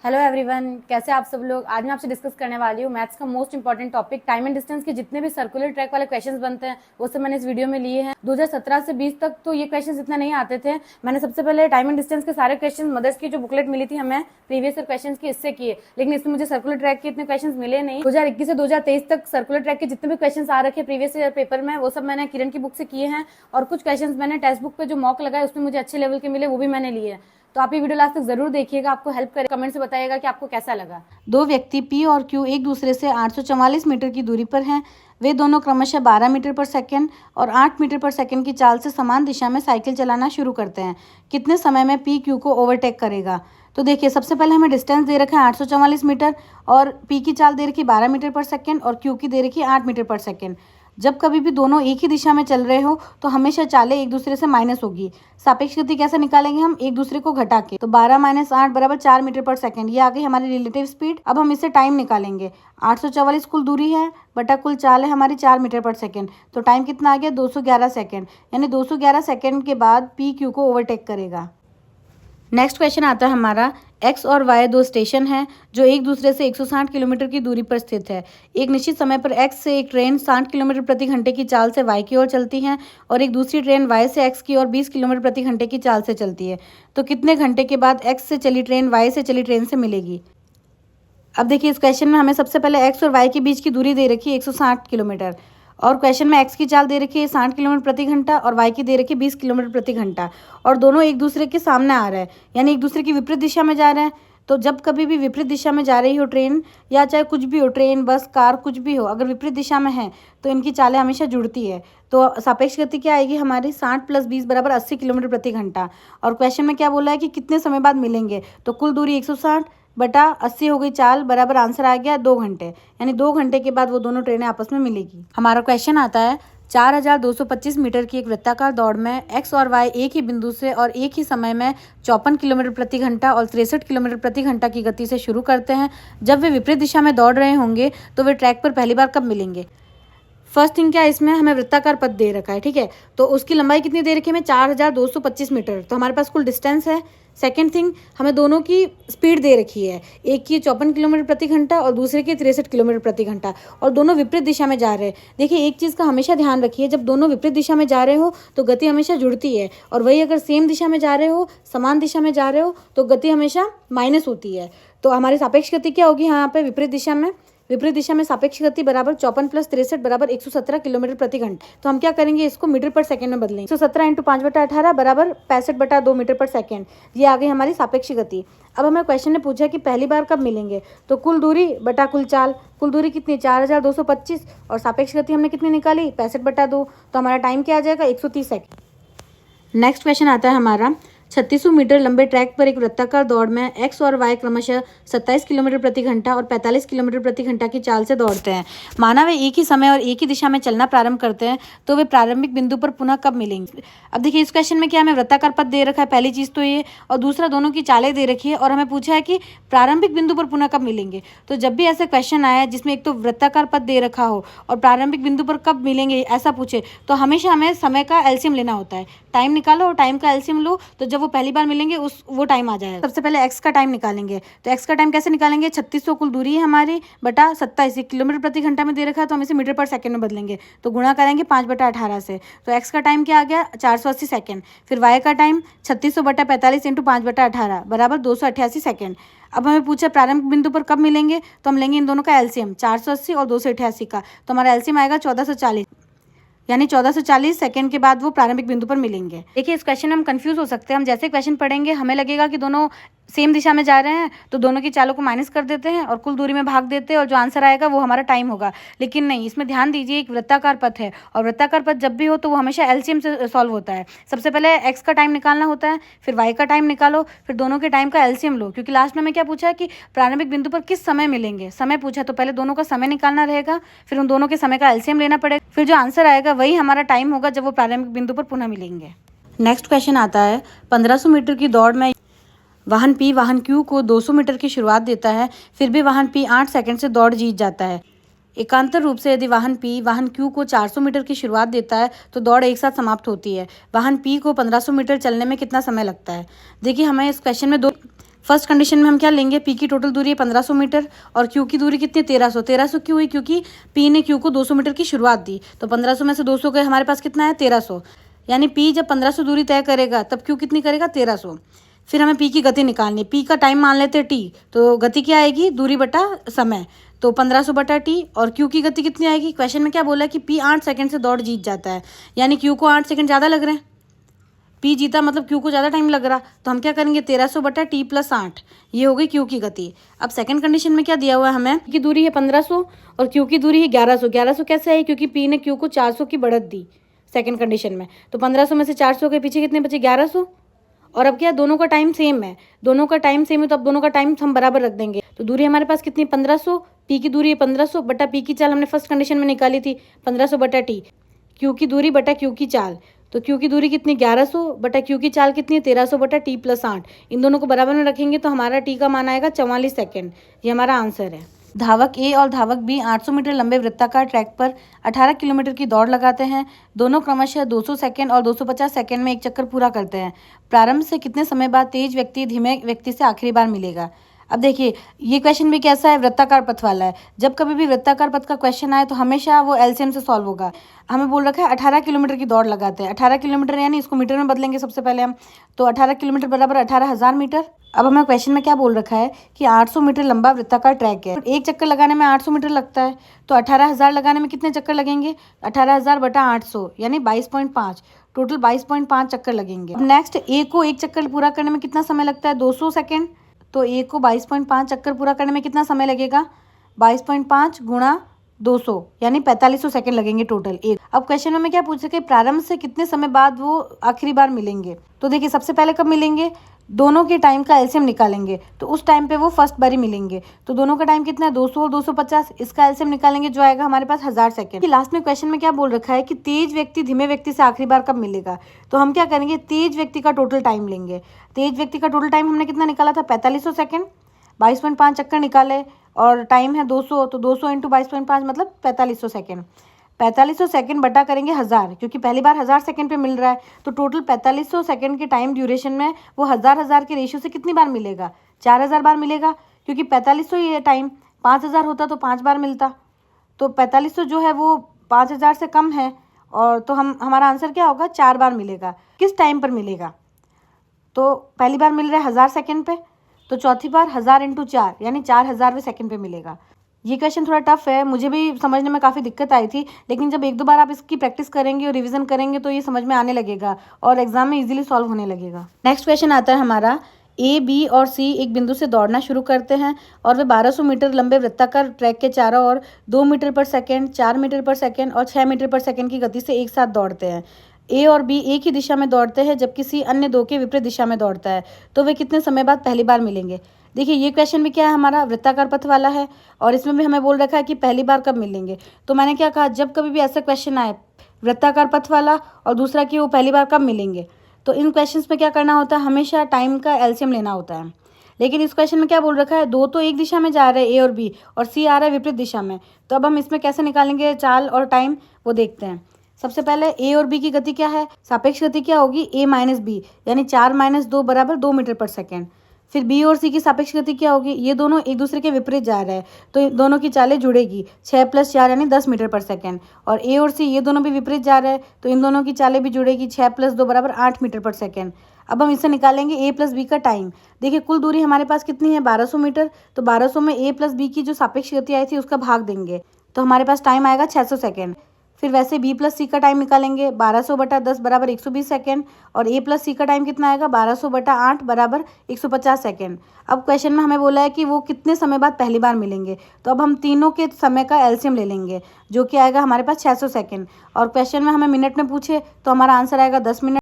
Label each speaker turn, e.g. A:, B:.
A: Hello everyone, कैसे आप सब लोग। आज मैं आपसे डिस्कस करने वाली हूँ मैथ्स का most important topic time and distance के जितने भी सर्कुलर ट्रैक वाले क्वेश्चंस बनते हैं वो सब मैंने इस वीडियो में लिए हैं। 2017 से 20 तक तो ये क्वेश्चंस इतना नहीं आते थे। मैंने सबसे पहले टाइम एंड डिस्टेंस के सारे क्वेश्चन मदर्स की जो बुकलेट मिली थी हमें प्रीवियस ईयर क्वेश्चन की इससे किए, लेकिन इसमें मुझे सर्कुलर ट्रैक के इतने क्वेश्चन मिले नहीं। 2021 से 2023 तक सर्कुलर ट्रैक के जितने भी क्वेश्चन आ रखे प्रीवियस ईयर पेपर में वो सब मैंने किरण की बुक से किए हैं, और कुछ क्वेश्चन मैंने टेक्स्ट बुक पे जो मॉक लगाए उसमें मुझे अच्छे लेवल के मिले वो भी मैंने लिए हैं। तो आप ये वीडियो लास्ट तक जरूर देखिएगा, आपको हेल्प करे। कमेंट से बताइएगा कि आपको कैसा लगा।
B: दो व्यक्ति पी और क्यू एक दूसरे से 844 मीटर की दूरी पर हैं। वे दोनों क्रमशः 12 मीटर पर सेकंड और 8 मीटर पर सेकंड की चाल से समान दिशा में साइकिल चलाना शुरू करते हैं। कितने समय में पी क्यू को ओवरटेक करेगा? तो देखिए, सबसे पहले हमें डिस्टेंस दे रखा है 844 मीटर, और पी की चाल दे रखी है 12 मीटर पर सेकेंड, और क्यू की दे रखी है 8 मीटर पर सेकेंड। जब कभी भी दोनों एक ही दिशा में चल रहे हो तो हमेशा चालें एक दूसरे से माइनस होगी। सापेक्ष गति कैसे निकालेंगे? हम एक दूसरे को घटा के। तो 12 - 8 बराबर 4 मीटर पर सेकेंड। ये आ गई हमारी रिलेटिव स्पीड। अब हम इससे टाइम निकालेंगे। 844 कुल दूरी है बटा कुल चाल है हमारी 4 मीटर पर सेकेंड। तो टाइम कितना आ गया? 211 सेकेंड। यानी 211 सेकेंड के बाद पी क्यू को ओवरटेक करेगा। नेक्स्ट क्वेश्चन आता है हमारा, एक्स और वाई दो स्टेशन हैं जो एक दूसरे से 160 किलोमीटर की दूरी पर स्थित है। एक निश्चित समय पर एक्स से एक ट्रेन 60 किलोमीटर प्रति घंटे की चाल से वाई की ओर चलती है, और एक दूसरी ट्रेन वाई से एक्स की ओर 20 किलोमीटर प्रति घंटे की चाल से चलती है। तो कितने घंटे के बाद एक्स से चली ट्रेन वाई से चली ट्रेन से मिलेगी? अब देखिए, इस क्वेश्चन में हमें सबसे पहले एक्स और वाई के बीच की दूरी दे रखी है 160 किलोमीटर, और क्वेश्चन में एक्स की चाल दे रखी है 60 किलोमीटर प्रति घंटा और वाई की दे रखी है 20 किलोमीटर प्रति घंटा, और दोनों एक दूसरे के सामने आ रहे हैं, यानी एक दूसरे की विपरीत दिशा में जा रहे हैं। तो जब कभी भी विपरीत दिशा में जा रही हो ट्रेन, या चाहे कुछ भी हो, ट्रेन बस कार कुछ भी हो, अगर विपरीत दिशा में है तो इनकी चालें हमेशा जुड़ती है। तो सापेक्ष गति क्या आएगी हमारी? 60 + 20 बराबर 80 किलोमीटर प्रति घंटा। और क्वेश्चन में क्या बोला है कि कितने समय बाद मिलेंगे? तो कुल दूरी 160 बटा 80 हो गई चाल, बराबर आंसर आ गया 2 घंटे। यानी 2 घंटे के बाद वो दोनों ट्रेनें आपस में मिलेगी। हमारा क्वेश्चन आता है, 4225 मीटर की एक वृत्ताकार दौड़ में एक्स और वाई एक ही बिंदु से और एक ही समय में 54 किलोमीटर प्रति घंटा और 63 किलोमीटर प्रति घंटा की गति से शुरू करते हैं। जब वे विपरीत दिशा में दौड़ रहे होंगे तो वे ट्रैक पर पहली बार कब मिलेंगे? फर्स्ट थिंग क्या है, इसमें हमें वृत्ताकार पथ दे रखा है, ठीक है। तो उसकी लंबाई कितनी दे रखी है? हमें 4225 मीटर। तो हमारे पास कुल डिस्टेंस है। सेकंड थिंग, हमें दोनों की स्पीड दे रखी है, एक की 54 किलोमीटर प्रति घंटा और दूसरे की 63 किलोमीटर प्रति घंटा, और दोनों विपरीत दिशा में जा रहे हैं। देखिए, एक चीज़ का हमेशा ध्यान रखिए, जब दोनों विपरीत दिशा में जा रहे हो तो गति हमेशा जुड़ती है, और वही अगर सेम दिशा में जा रहे हो, समान दिशा में जा रहे हो, तो गति हमेशा माइनस होती है। तो हमारी सापेक्ष गति क्या होगी यहाँ पे? विपरीत दिशा में सापेक्ष गति बराबर 54 + 63 बराबर 117 किलोमीटर प्रति घंटे। तो हम क्या करेंगे, इसको मीटर पर सेकंड में बदलेंगे। 117 × 5/18 बराबर 65/2 मीटर पर सेकंड। ये आ गई हमारी सापेक्ष गति। अब हमें क्वेश्चन ने पूछा कि पहली बार कब मिलेंगे? तो कुल दूरी बटा कुल चाल। कुल दूरी कितनी? 4225, और सापेक्ष गति हमने कितनी निकाली? 65/2। तो हमारा टाइम क्या आ जाएगा? 130 सेकंड। नेक्स्ट क्वेश्चन आता है हमारा, 3600 मीटर लंबे ट्रैक पर एक वृत्ताकार दौड़ में एक्स और वाई क्रमशः 27 किलोमीटर प्रति घंटा और 45 किलोमीटर प्रति घंटा की चाल से दौड़ते हैं। माना वे एक ही समय और एक ही दिशा में चलना प्रारंभ करते हैं, तो वे प्रारंभिक बिंदु पर पुनः कब मिलेंगे? अब देखिए, इस क्वेश्चन में क्या हमें वृत्ताकार पथ दे रखा है, पहली चीज़ तो ये, और दूसरा दोनों की चालें दे रखी है, और हमें पूछा है कि प्रारंभिक बिंदु पर पुनः कब मिलेंगे। तो जब भी ऐसे क्वेश्चन आया जिसमें एक तो वृत्ताकार पथ दे रखा हो और प्रारंभिक बिंदु पर कब मिलेंगे ऐसा पूछे, तो हमेशा हमें समय का एलसीएम लेना होता है। टाइम निकालो और टाइम का एलसीएम लो, तो जब वो पहली बार मिलेंगे वो टाइम आ जाएगा। सबसे पहले एक्स का टाइम निकालेंगे। तो एक्स का टाइम कैसे निकालेंगे? 3600 कुल दूरी है हमारी बटा 27 किलोमीटर प्रति घंटा में दे रखा है, तो हम इसे मीटर पर सेकंड में बदलेंगे। तो गुणा करेंगे 5/18 से। तो एक्स का टाइम क्या आ गया? 480 सेकंड। फिर वाई का टाइम 3600 बटा 45 × 5/18 बराबर 288 सेकंड। अब हमें पूछा प्रारंभिक बिंदु पर कब मिलेंगे, तो हम लेंगे इन दोनों का एलसीएम 480 और 288 का। तो हमारा एलसीएम आएगा 1440, यानी 1440 सेकंड के बाद वो प्रारंभिक बिंदु पर मिलेंगे। देखिए, इस क्वेश्चन में हम कंफ्यूज हो सकते हैं। हम जैसे क्वेश्चन पढ़ेंगे हमें लगेगा कि दोनों सेम दिशा में जा रहे हैं, तो दोनों की चालों को माइनस कर देते हैं और कुल दूरी में भाग देते हैं, और जो आंसर आएगा वो हमारा टाइम होगा। लेकिन नहीं, इसमें ध्यान दीजिए, एक वृत्ताकार पथ है, और वृत्ताकार पथ जब भी हो तो वो हमेशा एलसीएम से सॉल्व होता है। सबसे पहले एक्स का टाइम निकालना होता है, फिर वाई का टाइम निकालो, फिर दोनों के टाइम का एलसीएम लो, क्योंकि लास्ट में हमें क्या पूछा है कि प्रारंभिक बिंदु पर किस समय मिलेंगे। समय पूछा तो पहले दोनों का समय निकालना रहेगा, फिर उन दोनों के समय का एलसीएम लेना पड़ेगा, फिर जो आंसर आएगा वही हमारा टाइम होगा जब वो प्रारंभिक बिंदु पर पुनः मिलेंगे। नेक्स्ट क्वेश्चन आता है, 1500 मीटर की दौड़ में वाहन पी वाहन क्यू को 200 मीटर की शुरुआत देता है, फिर भी वाहन पी 8 सेकंड से दौड़ जीत जाता है। एकांतर रूप से यदि वाहन पी वाहन क्यू को 400 मीटर की शुरुआत देता है तो दौड़ एक साथ समाप्त होती है। वाहन पी को 1500 मीटर चलने में कितना समय लगता है? देखिए, हमें इस क्वेश्चन में दो फर्स्ट कंडीशन में हम क्या लेंगे, पी की टोटल दूरी है 1500 मीटर और क्यू की दूरी कितनी 1300 क्यों हुई, क्योंकि पी ने क्यू को 200 मीटर की शुरुआत दी, तो 1500 में से 200 गए, हमारे पास कितना है 1300, यानी पी जब 1500 दूरी तय करेगा तब क्यू कितनी करेगा 1300। फिर हमें पी की गति निकालनी है, पी का टाइम मान लेते हैं टी, तो गति क्या आएगी, दूरी बटा समय, तो 1500 बटा टी, और क्यू की गति कितनी आएगी, क्वेश्चन में क्या बोला है कि पी 8 सेकंड से दौड़ जीत जाता है, यानी क्यू को 8 सेकंड ज़्यादा लग रहे हैं, पी जीता मतलब क्यू को ज़्यादा टाइम लग रहा, तो हम क्या करेंगे 1300 बटा टी प्लस 8, ये हो गई क्यू की गति। अब सेकंड कंडीशन में क्या दिया हुआ है हमें, की दूरी है 1500 और क्यू की दूरी है 1100, 1100 कैसे है, क्योंकि पी ने क्यू को 400 की बढ़त दी सेकंड कंडीशन में, तो 1500 में से 400 के पीछे कितने बचे 1100, और अब क्या दोनों का टाइम सेम है, दोनों का टाइम सेम है तो अब दोनों का टाइम हम बराबर रख देंगे, तो दूरी हमारे पास कितनी 1500, पी की दूरी है 1500 बटा पी की चाल हमने फर्स्ट कंडीशन में निकाली थी 1500 बटा टी, क्यू की दूरी बटा क्यू की चाल, तो क्यू की दूरी कितनी 1100 बटा क्यू की चाल कितनी 1300 बटा टी प्लस 8, इन दोनों को बराबर में रखेंगे तो हमारा टी का मान आएगा 44 सेकेंड, ये हमारा आंसर है। धावक ए और धावक बी 800 मीटर लंबे वृत्ताकार ट्रैक पर 18 किलोमीटर की दौड़ लगाते हैं, दोनों क्रमशः 200 सेकंड और 250 सेकंड में एक चक्कर पूरा करते हैं। प्रारंभ से कितने समय बाद तेज व्यक्ति धीमे व्यक्ति से आखिरी बार मिलेगा। अब देखिए ये क्वेश्चन भी कैसा है, वृत्ताकार पथ वाला है। जब कभी भी वृत्ताकार पथ का क्वेश्चन आए तो हमेशा वो एलसीएम से सॉल्व होगा। हमें बोल रखा है 18 किलोमीटर की दौड़ लगाते हैं, 18 किलोमीटर यानी इसको मीटर में बदलेंगे सबसे पहले हम, तो 18 किलोमीटर बराबर 18,000 मीटर। अब हमें क्वेश्चन में क्या बोल रखा है कि 800 मीटर लंबा वृत्ताकार ट्रैक है, एक चक्कर लगाने में 800 मीटर लगता है, तो 18,000 लगाने में कितने चक्कर लगेंगे, 18,000 बटा 800 यानी 22.5, टोटल 22.5 चक्कर लगेंगे। अब नेक्स्ट ए को एक चक्कर पूरा करने में कितना समय लगता है 200 सेकेंड, तो ए को 22.5 चक्कर पूरा करने में कितना समय लगेगा 22.5 गुणा 200 यानी 4500 सेकंड लगेंगे टोटल एक। अब क्वेश्चन में क्या पूछ सके प्रारंभ से कितने समय बाद वो आखिरी बार मिलेंगे, तो देखिए सबसे पहले कब मिलेंगे, दोनों के टाइम का एलसीएम निकालेंगे, तो उस टाइम पे वो फर्स्ट बारी मिलेंगे, तो दोनों का टाइम कितना है 200 और 250, इसका एलसीएम निकालेंगे जो आएगा हमारे पास 1000 सेकंड। लास्ट में क्वेश्चन में क्या बोल रखा है कि तेज व्यक्ति धीमे व्यक्ति से आखिरी बार कब मिलेगा, तो हम क्या करेंगे तेज व्यक्ति का टोटल टाइम लेंगे। तेज व्यक्ति का टोटल टाइम हमने कितना निकाला था 4500 सेकंड, 22.5 चक्कर निकाले और टाइम है 200, तो 200 इंटू 22.5 मतलब 4500 सेकंड। 4500 सेकंड बटा करेंगे 1000, क्योंकि पहली बार 1000 सेकंड पे मिल रहा है, तो टोटल 4500 सेकंड के टाइम ड्यूरेशन में वो 1000 के रेशियो से कितनी बार मिलेगा 4000 बार मिलेगा, क्योंकि 4500 ये टाइम 5000 होता तो 5 बार मिलता, तो 4500 जो है वो 5000 से कम है, और तो हमारा आंसर क्या होगा 4 बार मिलेगा। किस टाइम पर मिलेगा, तो पहली बार मिल रहा है 1000 सेकंड पे, तो चौथी बार 1000 इंटू 4 यानी 4000वें सेकंड पे मिलेगा। ये क्वेश्चन थोड़ा टफ है, मुझे भी समझने में काफ़ी दिक्कत आई थी, लेकिन जब एक दो बार आप इसकी प्रैक्टिस करेंगे और रिवीजन करेंगे तो ये समझ में आने लगेगा और एग्जाम में इजीली सॉल्व होने लगेगा। नेक्स्ट क्वेश्चन आता है हमारा, ए बी और सी एक बिंदु से दौड़ना शुरू करते हैं और वे 1200 मीटर लंबे वृत्ताकार ट्रैक के चारों ओर 2 मीटर पर सेकेंड, 4 मीटर पर सेकेंड और 6 मीटर पर सेकेंड की गति से एक साथ दौड़ते हैं। ए और बी एक ही दिशा में दौड़ते हैं जब किसी अन्य दो के विपरीत दिशा में दौड़ता है, तो वे कितने समय बाद पहली बार मिलेंगे। देखिए ये क्वेश्चन भी क्या है हमारा वृत्ताकार पथ वाला है और इसमें भी हमें बोल रखा है कि पहली बार कब मिलेंगे, तो मैंने क्या कहा जब कभी भी ऐसा क्वेश्चन आए वृत्ताकार पथ वाला और दूसरा कि वो पहली बार कब मिलेंगे, तो इन क्वेश्चंस में क्या करना होता है हमेशा टाइम का एलसीएम लेना होता है। लेकिन इस क्वेश्चन में क्या बोल रखा है दो तो एक दिशा में जा रहे हैं ए और बी और सी आ रहा है विपरीत दिशा में, तो अब हम इसमें कैसे निकालेंगे चाल और टाइम वो देखते हैं। सबसे पहले ए और बी की गति क्या है, सापेक्ष गति क्या होगी ए माइनस बी यानी 4 माइनस 2 बराबर 2 मीटर पर सेकेंड। फिर बी और सी की सापेक्ष गति क्या होगी, ये दोनों एक दूसरे के विपरीत जा रहे हैं तो इन दोनों की चालें जुड़ेगी 6 + 4 यानी 10 मीटर पर सेकेंड, और ए और सी ये दोनों भी विपरीत जा रहे हैं तो इन दोनों की चालें भी जुड़ेगी 6 + 2 बराबर 8 मीटर पर सेकेंड। अब हम इससे निकालेंगे ए प्लस बी का टाइम। देखिए कुल दूरी हमारे पास कितनी है 1200 मीटर, तो 1200 में ए प्लस बी की जो सापेक्ष गति आई थी उसका भाग देंगे तो हमारे पास टाइम आएगा 600 सेकेंड। फिर वैसे बी प्लस सी का टाइम निकालेंगे 1200 बटा 10 बराबर 120 सेकेंड, और ए प्लस सी का टाइम कितना आएगा 1200 बटा 8 बराबर 150 सेकेंड। अब क्वेश्चन में हमें बोला है कि वो कितने समय बाद पहली बार मिलेंगे, तो अब हम तीनों के समय का एलसीएम ले लेंगे जो कि आएगा हमारे पास 600 सेकेंड, और क्वेश्चन में हमें मिनट में पूछे तो हमारा आंसर आएगा 10 मिनट।